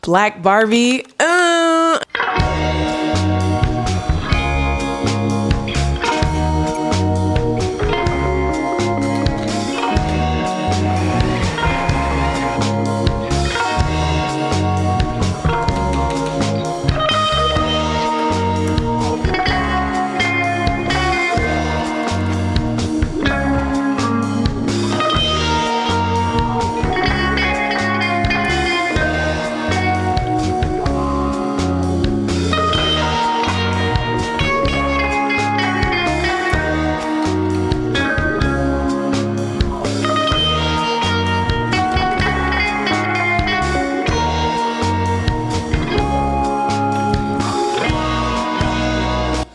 Black Barbie.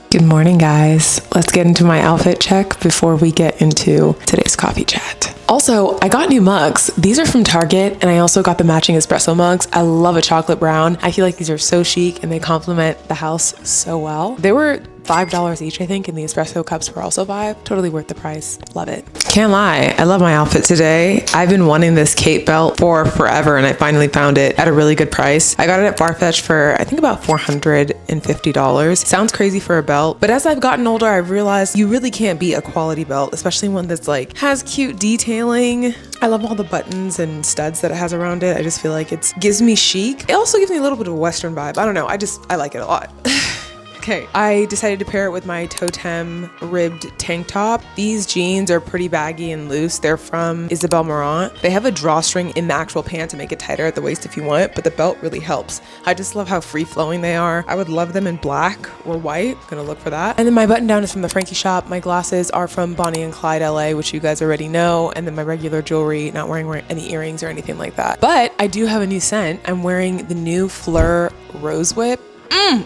Good morning, guys. Let's get into my outfit check before we get into today's coffee chat. Also, I got new mugs. These are from Target, and I also got the matching espresso mugs. I love a chocolate brown. I feel like these are so chic and they complement the house so well. They were $5 each, I think, and the espresso cups were also $5. Totally worth the price. Love it. Can't lie, I love my outfit today. I've been wanting this cape belt for forever, and I finally found it at a really good price. I got it at Farfetch for, I think, about $450. Sounds crazy for a belt, but as I've gotten older, I've realized you really can't beat a quality belt, especially one that's like, has cute detailing. I love all the buttons and studs that it has around it. I just feel like it gives me chic. It also gives me a little bit of a Western vibe. I don't know, I like it a lot. Okay, I decided to pair it with my Totem ribbed tank top. These jeans are pretty baggy and loose. They're from Isabel Marant. They have a drawstring in the actual pant to make it tighter at the waist if you want, but the belt really helps. I just love how free-flowing they are. I would love them in black or white. Gonna look for that. And then my button down is from the Frankie shop. My glasses are from Bonnie and Clyde LA, which you guys already know. And then my regular jewelry, not wearing any earrings or anything like that. But I do have a new scent. I'm wearing the new Fleur Rose Whip.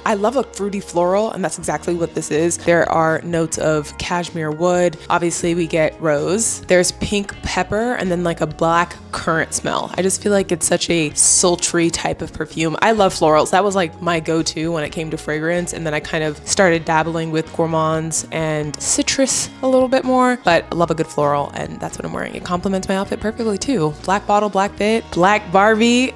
I love a fruity floral, and that's exactly what this is. There are notes of cashmere wood. Obviously, we get rose. There's pink pepper, and then like a black currant smell. I just feel like it's such a sultry type of perfume. I love florals. That was like my go-to when it came to fragrance, and then I kind of started dabbling with gourmands and citrus a little bit more, but I love a good floral, and that's what I'm wearing. It complements my outfit perfectly too. Black bottle, black fit, black Barbie.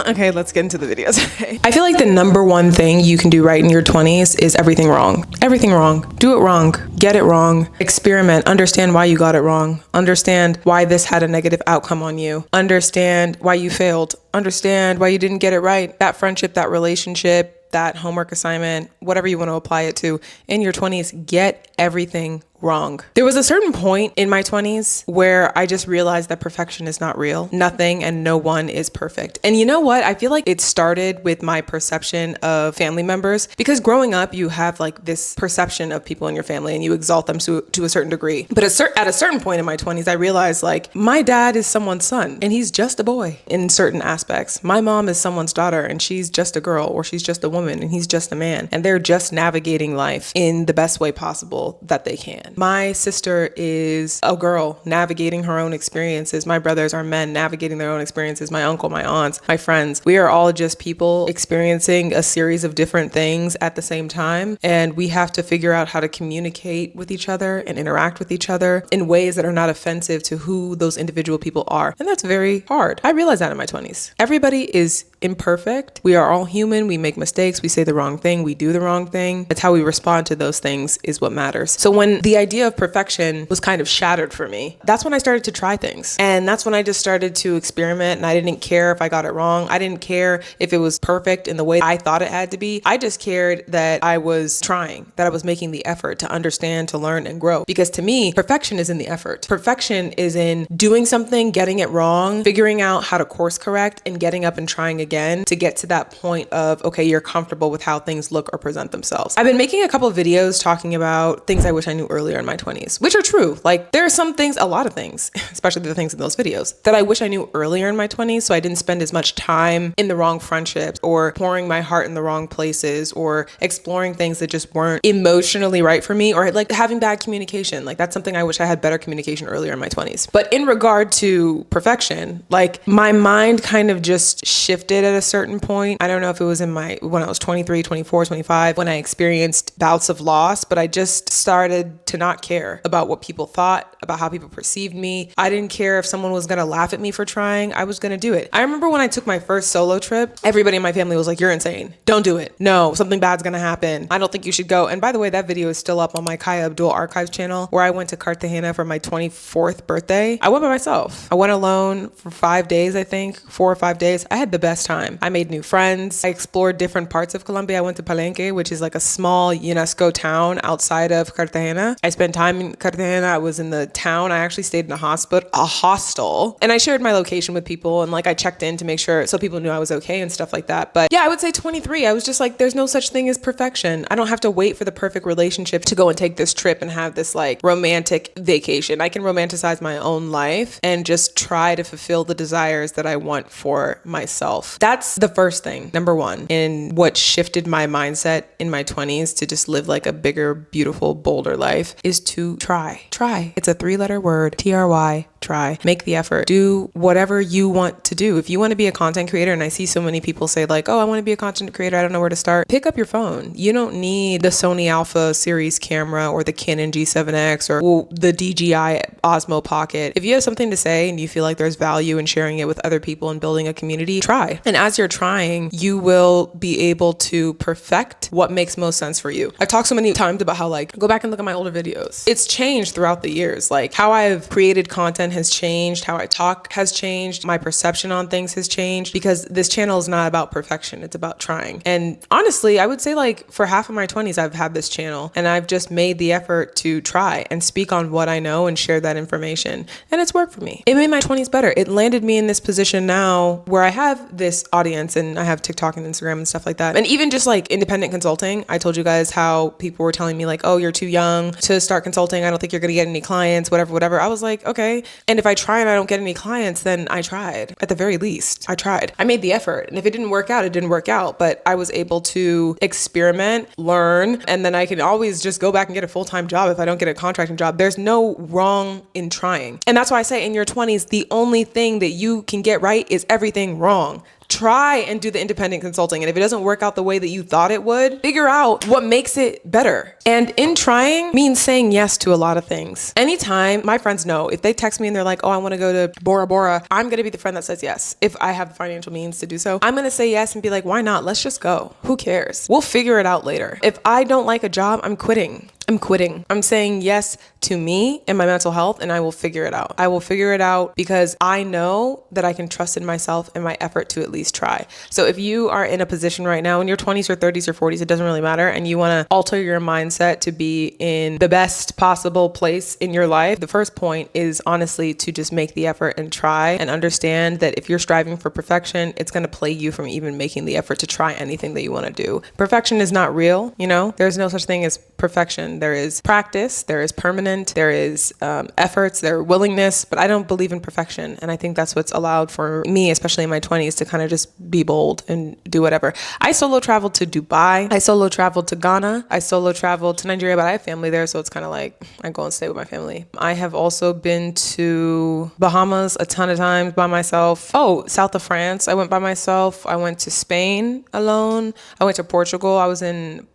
Okay, let's get into the video today. I feel like the number one thing you can do right in your 20s is everything wrong. Everything wrong. Do it wrong. Get it wrong. Experiment. Understand why you got it wrong. Understand why this had a negative outcome on you. Understand why you failed. Understand why you didn't get it right. That friendship, that relationship, that homework assignment, whatever you want to apply it to in your 20s, get everything wrong. There was a certain point in my 20s where I just realized that perfection is not real. Nothing and no one is perfect. And you know what? I feel like it started with my perception of family members, because growing up, you have like this perception of people in your family and you exalt them to a certain degree. But at a certain point in my 20s, I realized like my dad is someone's son and he's just a boy in certain aspects. My mom is someone's daughter and she's just a girl, or she's just a woman and he's just a man. And they're just navigating life in the best way possible that they can. My sister is a girl navigating her own experiences. My brothers are men navigating their own experiences. My uncle, my aunts, my friends. We are all just people experiencing a series of different things at the same time. And we have to figure out how to communicate with each other and interact with each other in ways that are not offensive to who those individual people are. And that's very hard. I realized that in my 20s. Everybody is imperfect. We are all human. We make mistakes. We say the wrong thing. We do the wrong thing. It's how we respond to those things is what matters. So when the idea of perfection was kind of shattered for me, that's when I started to try things. And that's when I just started to experiment, and I didn't care if I got it wrong. I didn't care if it was perfect in the way I thought it had to be. I just cared that I was trying, that I was making the effort to understand, to learn and grow. Because to me, perfection is in the effort. Perfection is in doing something, getting it wrong, figuring out how to course correct, and getting up and trying again to get to that point of, okay, you're comfortable with how things look or present themselves. I've been making a couple of videos talking about things I wish I knew earlier in my 20s, which are true. Like there are some things, a lot of things, especially the things in those videos, that I wish I knew earlier in my 20s, so I didn't spend as much time in the wrong friendships or pouring my heart in the wrong places or exploring things that just weren't emotionally right for me, or like having bad communication. Like that's something I wish I had better communication earlier in my 20s. But in regard to perfection, like my mind kind of just shifted at a certain point. I don't know if it was when I was 23, 24, 25, when I experienced bouts of loss, but I just started to not care about what people thought, about how people perceived me. I didn't care if someone was gonna laugh at me for trying. I was gonna do it. I remember when I took my first solo trip, everybody in my family was like, you're insane. Don't do it. No, something bad's gonna happen. I don't think you should go. And by the way, that video is still up on my Kyyah Abdul archives channel, where I went to Cartagena for my 24th birthday. I went by myself. I went alone for 5 days, I think, 4 or 5 days. I had the best time. I made new friends. I explored different parts of Colombia. I went to Palenque, which is like a small UNESCO town outside of Cartagena. I spent time in Cartagena. I was in the town. I actually stayed in a hostel, and I shared my location with people, and like I checked in to make sure so people knew I was okay and stuff like that. But yeah, I would say 23, I was just like, there's no such thing as perfection. I don't have to wait for the perfect relationship to go and take this trip and have this like romantic vacation. I can romanticize my own life and just try to fulfill the desires that I want for myself. That's the first thing, number one, in what shifted my mindset in my 20s to just live like a bigger, beautiful, bolder life, is to try. Try. It's a 3-letter word, TRY. Try. Make the effort. Do whatever you want to do. If you want to be a content creator, and I see so many people say like, oh, I want to be a content creator, I don't know where to start. Pick up your phone. You don't need the Sony Alpha series camera or the Canon G7X or the DJI Osmo Pocket. If you have something to say and you feel like there's value in sharing it with other people and building a community, try. And as you're trying, you will be able to perfect what makes most sense for you. I've talked so many times about how like, go back and look at my older videos. It's changed throughout the years. Like how I've created content has changed, how I talk has changed, my perception on things has changed, because this channel is not about perfection, it's about trying. And honestly, I would say like for half of my 20s, I've had this channel and I've just made the effort to try and speak on what I know and share that information. And it's worked for me. It made my 20s better. It landed me in this position now where I have this audience and I have TikTok and Instagram and stuff like that. And even just like independent consulting, I told you guys how people were telling me like, oh, you're too young to start consulting. I don't think you're gonna get any clients, whatever. I was like, okay. And if I try and I don't get any clients, then I tried. At the very least, I tried. I made the effort. And if it didn't work out, it didn't work out. But I was able to experiment, learn, and then I can always just go back and get a full-time job if I don't get a contracting job. There's no wrong in trying. And that's why I say in your 20s, the only thing that you can get right is everything wrong. Try and do the independent consulting. And if it doesn't work out the way that you thought it would, figure out what makes it better. And in trying means saying yes to a lot of things. Anytime, my friends know, if they text me and they're like, oh, I want to go to Bora Bora, I'm going to be the friend that says yes. If I have the financial means to do so, I'm going to say yes and be like, why not? Let's just go. Who cares? We'll figure it out later. If I don't like a job, I'm quitting. I'm saying yes to me and my mental health, and I will figure it out. I will figure it out because I know that I can trust in myself and my effort to at least try. So if you are in a position right now in your 20s or 30s or 40s, it doesn't really matter, and you want to alter your mindset to be in the best possible place in your life, the first point is honestly to just make the effort and try, and understand that if you're striving for perfection, it's going to plague you from even making the effort to try anything that you want to do. Perfection is not real, you know? There's no such thing as perfection. There is practice, there is permanent, there is efforts, there is willingness, but I don't believe in perfection. And I think that's what's allowed for me, especially in my 20s, to kind of just be bold and do whatever. I solo traveled to Dubai. I solo traveled to Ghana. I solo traveled to Nigeria, but I have family there. So it's kind of like I go and stay with my family. I have also been to Bahamas a ton of times by myself. Oh, south of France, I went by myself. I went to Spain alone. I went to Portugal. I was in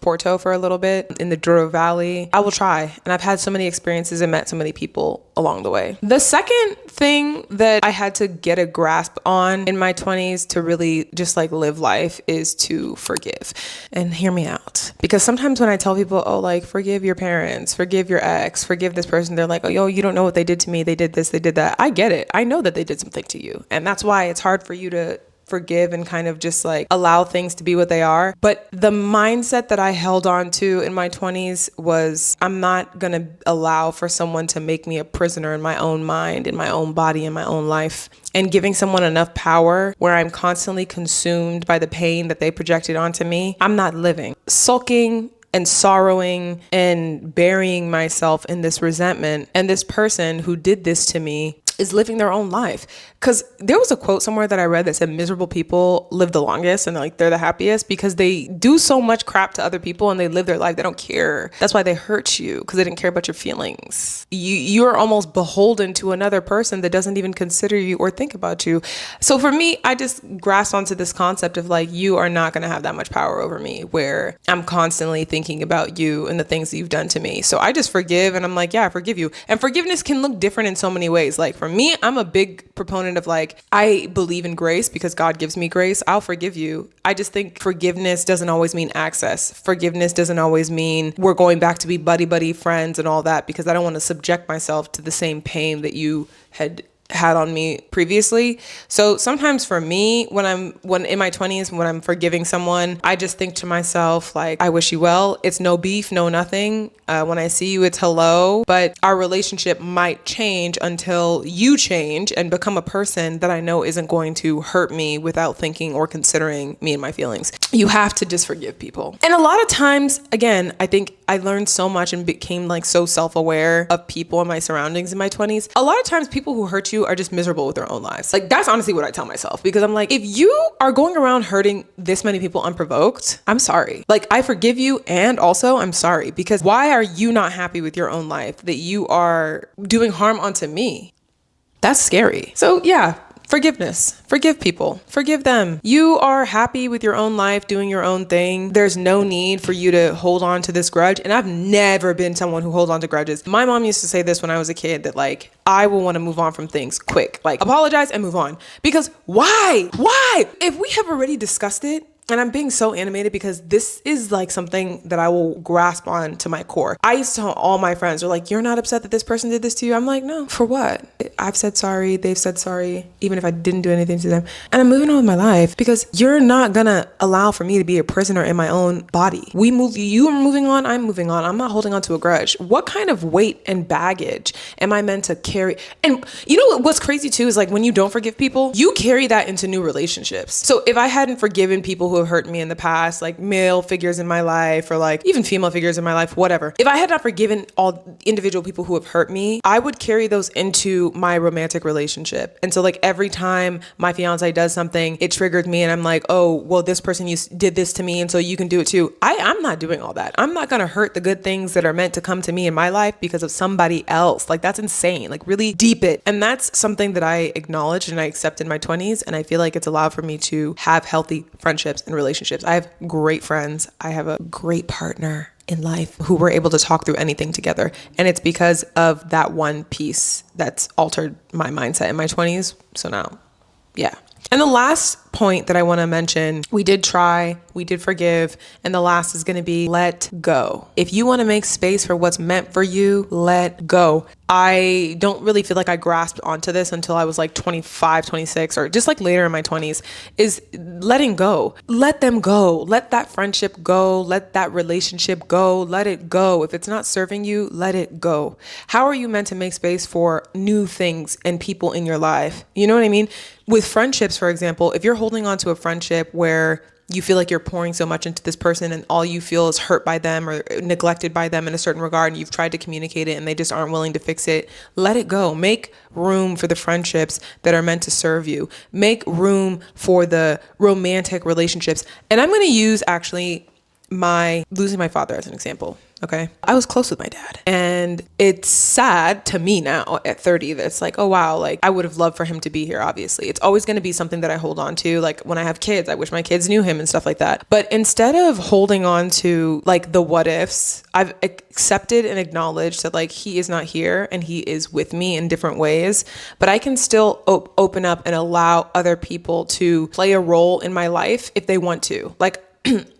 Porto for a little bit in the Douro Valley. I will try. And I've had so many experiences and met so many people along the way. The second thing that I had to get a grasp on in my 20s to really just like live life is to forgive. And hear me out. Because sometimes when I tell people, oh, like forgive your parents, forgive your ex, forgive this person, they're like, oh, yo, you don't know what they did to me. They did this, they did that. I get it. I know that they did something to you. And that's why it's hard for you to forgive and kind of just like allow things to be what they are. But the mindset that I held on to in my 20s was, I'm not going to allow for someone to make me a prisoner in my own mind, in my own body, in my own life. And giving someone enough power where I'm constantly consumed by the pain that they projected onto me, I'm not living. Sulking and sorrowing and burying myself in this resentment and this person who did this to me, is living their own life. Because there was a quote somewhere that I read that said miserable people live the longest and like they're the happiest because they do so much crap to other people and they live their life. They don't care. That's why they hurt you, because they didn't care about your feelings. You're almost beholden to another person that doesn't even consider you or think about you. So for me, I just grasped onto this concept of like, you are not going to have that much power over me where I'm constantly thinking about you and the things that you've done to me. So I just forgive, and I'm like, yeah, I forgive you. And forgiveness can look different in so many ways. Like for me, I'm a big proponent of like, I believe in grace because God gives me grace. I'll forgive you. I just think forgiveness doesn't always mean access. Forgiveness doesn't always mean we're going back to be buddy friends and all that, because I don't want to subject myself to the same pain that you had on me previously. So sometimes for me, when in my 20s, when I'm forgiving someone, I just think to myself, like, I wish you well. It's no beef, no nothing. When I see you, it's hello. But our relationship might change until you change and become a person that I know isn't going to hurt me without thinking or considering me and my feelings. You have to just forgive people. And a lot of times, again, I think I learned so much and became like so self-aware of people and my surroundings in my 20s. A lot of times people who hurt you are just miserable with their own lives. Like that's honestly what I tell myself, because I'm like, if you are going around hurting this many people unprovoked, I'm sorry. Like I forgive you, and also I'm sorry, because why are you not happy with your own life that you are doing harm onto me? That's scary. So yeah, forgiveness. Forgive people. Forgive them. You are happy with your own life, doing your own thing. There's no need for you to hold on to this grudge. And I've never been someone who holds on to grudges. My mom used to say this when I was a kid, that like, I will want to move on from things quick. Like apologize and move on. Because why? Why? If we have already discussed it, and I'm being so animated because this is like something that I will grasp on to my core. I used to tell all my friends, are like, you're not upset that this person did this to you? I'm like, no, for what? I've said sorry. They've said sorry, even if I didn't do anything to them. And I'm moving on with my life, because you're not gonna allow for me to be a prisoner in my own body. You are moving on. I'm moving on. I'm not holding on to a grudge. What kind of weight and baggage am I meant to carry? And you know what's crazy too is like when you don't forgive people, you carry that into new relationships. So if I hadn't forgiven people who have hurt me in the past, like male figures in my life or like even female figures in my life, whatever. If I had not forgiven all individual people who have hurt me, I would carry those into my romantic relationship. And so like every time my fiance does something, it triggered me and I'm like, oh, well, this person did this to me and so you can do it too. I'm not doing all that. I'm not going to hurt the good things that are meant to come to me in my life because of somebody else. Like that's insane. Like really deep it. And that's something that I acknowledged and I accept in my 20s. And I feel like it's allowed for me to have healthy friendships and relationships. I have great friends. I have a great partner in life who were able to talk through anything together. And it's because of that one piece that's altered my mindset in my 20s. So now, yeah. And the last point that I want to mention, we did forgive, and the last is going to be let go. If you want to make space for what's meant for you, let go. I don't really feel like I grasped onto this until I was like 25, 26, or just like later in my 20s, is letting go. Let them go. Let that friendship go. Let that relationship go. Let it go. If it's not serving you, let it go. How are you meant to make space for new things and people in your life? You know what I mean? With friendships, for example, if you're holding on to a friendship where you feel like you're pouring so much into this person and all you feel is hurt by them or neglected by them in a certain regard, and you've tried to communicate it and they just aren't willing to fix it, let it go. Make room for the friendships that are meant to serve you. Make room for the romantic relationships. And I'm going to use actually losing my father as an example. Okay. I was close with my dad, and it's sad to me now at 30 that it's like, oh wow, like I would have loved for him to be here. Obviously it's always going to be something that I hold on to. Like when I have kids, I wish my kids knew him and stuff like that. But instead of holding on to like the what ifs, I've accepted and acknowledged that like he is not here and he is with me in different ways, but I can still open up and allow other people to play a role in my life if they want to. Like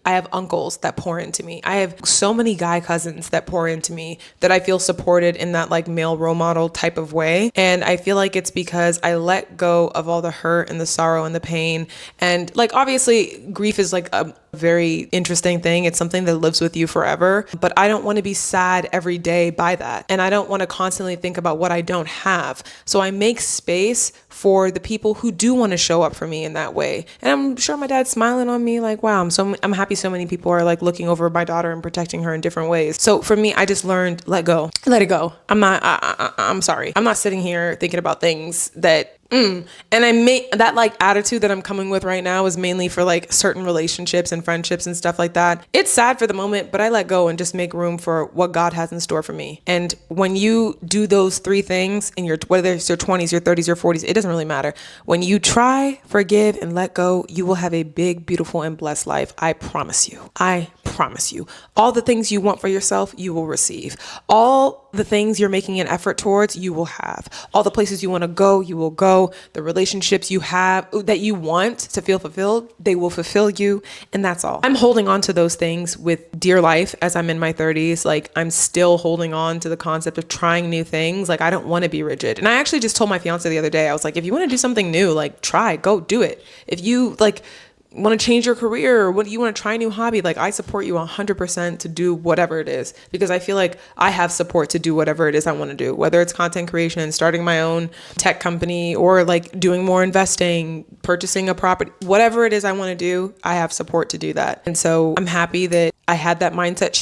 I have uncles that pour into me. I have so many guy cousins that pour into me that I feel supported in that like male role model type of way. And I feel like it's because I let go of all the hurt and the sorrow and the pain. And like, obviously grief is like a very interesting thing. It's something that lives with you forever, but I don't want to be sad every day by that. And I don't want to constantly think about what I don't have. So I make space for the people who do want to show up for me in that way. And I'm sure my dad's smiling on me like, wow, I'm happy so many people are like looking over my daughter and protecting her in different ways. So for me, I just learned, let go, let it go. I'm sorry. I'm not sitting here thinking about things that and I made that like attitude that I'm coming with right now is mainly for like certain relationships and friendships and stuff like that. It's sad for the moment, but I let go and just make room for what God has in store for me. And when you do those three things in your, whether it's your 20s, your 30s, your 40s, it doesn't really matter. When you try, forgive, and let go, you will have a big, beautiful, and blessed life. I promise you. I promise you. All the things you want for yourself, you will receive. All the things you're making an effort towards, you will have. All the places you want to go, you will go. The relationships you have that you want to feel fulfilled, they will fulfill you. And that's all. I'm holding on to those things with dear life as I'm in my 30s. Like, I'm still holding on to the concept of trying new things. Like, I don't want to be rigid. And I actually just told my fiance the other day, I was like, if you want to do something new, like, try, go do it. If you like want to change your career or what you want to try a new hobby, like, I support you 100% to do whatever it is, because I feel like I have support to do whatever it is I want to do, whether it's content creation, starting my own tech company, or like doing more investing, purchasing a property, whatever it is I want to do, I have support to do that. And so I'm happy that I had that mindset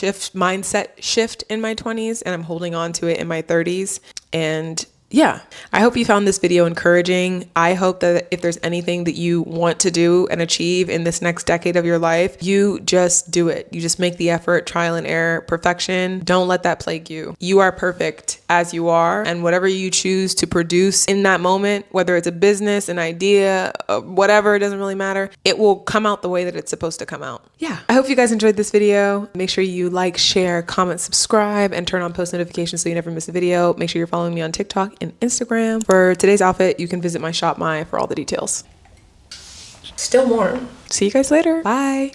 shift in my 20s, and I'm holding on to it in my 30s. And yeah, I hope you found this video encouraging. I hope that if there's anything that you want to do and achieve in this next decade of your life, you just do it. You just make the effort, trial and error, perfection. Don't let that plague you. You are perfect as you are, and whatever you choose to produce in that moment, whether it's a business, an idea, whatever, it doesn't really matter. It will come out the way that it's supposed to come out. Yeah, I hope you guys enjoyed this video. Make sure you like, share, comment, subscribe, and turn on post notifications so you never miss a video. Make sure you're following me on TikTok and Instagram. For today's outfit, you can visit my shop for all the details. Still warm. See you guys later. Bye.